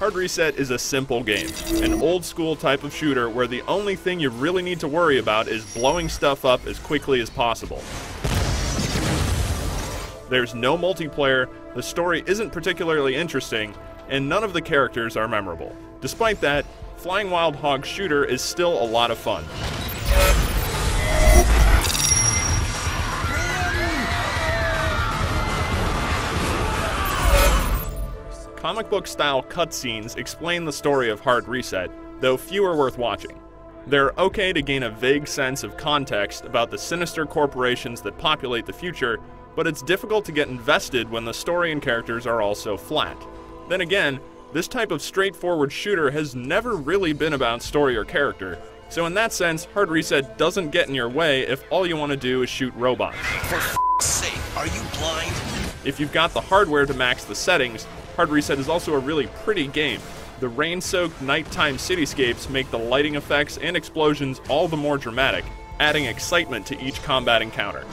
Hard Reset is a simple game, an old-school type of shooter where the only thing you really need to worry about is blowing stuff up as quickly as possible. There's no multiplayer, the story isn't particularly interesting, and none of the characters are memorable. Despite that, Flying Wild Hog Shooter is still a lot of fun. Comic book style cutscenes explain the story of Hard Reset, though few are worth watching. They're okay to gain a vague sense of context about the sinister corporations that populate the future, but it's difficult to get invested when the story and characters are all so flat. Then again, this type of straightforward shooter has never really been about story or character, so in that sense, Hard Reset doesn't get in your way if all you want to do is shoot robots. For f***'s sake, are you blind? If you've got the hardware to max the settings, Hard Reset is also a really pretty game. The rain-soaked nighttime cityscapes make the lighting effects and explosions all the more dramatic, adding excitement to each combat encounter.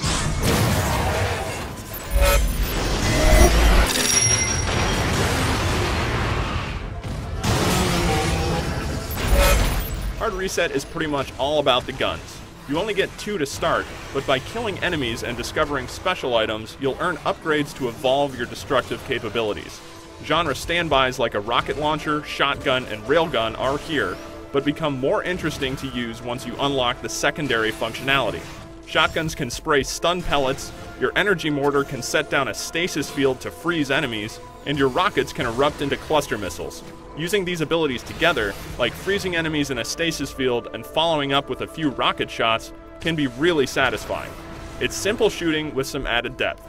Hard Reset is pretty much all about the guns. You only get 2 to start, but by killing enemies and discovering special items, you'll earn upgrades to evolve your destructive capabilities. Genre standbys like a rocket launcher, shotgun, and railgun are here, but become more interesting to use once you unlock the secondary functionality. Shotguns can spray stun pellets, your energy mortar can set down a stasis field to freeze enemies, and your rockets can erupt into cluster missiles. Using these abilities together, like freezing enemies in a stasis field and following up with a few rocket shots, can be really satisfying. It's simple shooting with some added depth.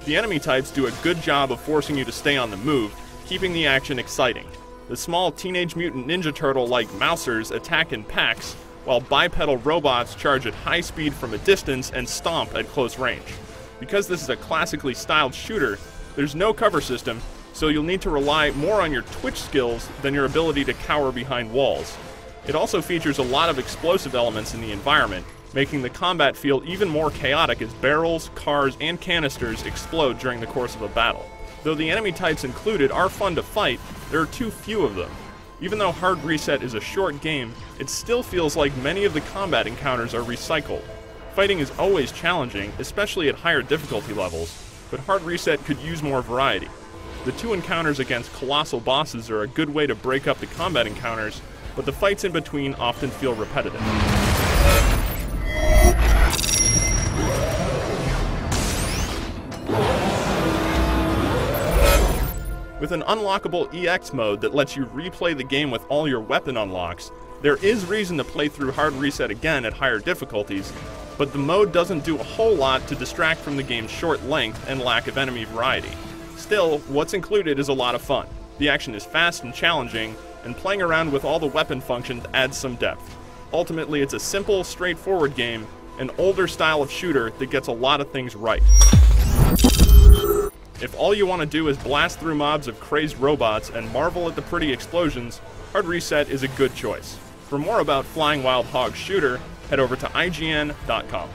The enemy types do a good job of forcing you to stay on the move, keeping the action exciting. The small Teenage Mutant Ninja Turtle-like mousers attack in packs, while bipedal robots charge at high speed from a distance and stomp at close range. Because this is a classically styled shooter, there's no cover system, so you'll need to rely more on your twitch skills than your ability to cower behind walls. It also features a lot of explosive elements in the environment, making the combat feel even more chaotic as barrels, cars, and canisters explode during the course of a battle. Though the enemy types included are fun to fight, there are too few of them. Even though Hard Reset is a short game, it still feels like many of the combat encounters are recycled. Fighting is always challenging, especially at higher difficulty levels, but Hard Reset could use more variety. The 2 encounters against colossal bosses are a good way to break up the combat encounters, but the fights in between often feel repetitive. With an unlockable EX mode that lets you replay the game with all your weapon unlocks, there is reason to play through Hard Reset again at higher difficulties, but the mode doesn't do a whole lot to distract from the game's short length and lack of enemy variety. Still, what's included is a lot of fun. The action is fast and challenging, and playing around with all the weapon functions adds some depth. Ultimately, it's a simple, straightforward game, an older style of shooter that gets a lot of things right. If all you want to do is blast through mobs of crazed robots and marvel at the pretty explosions, Hard Reset is a good choice. For more about Flying Wild Hog Shooter, head over to IGN.com.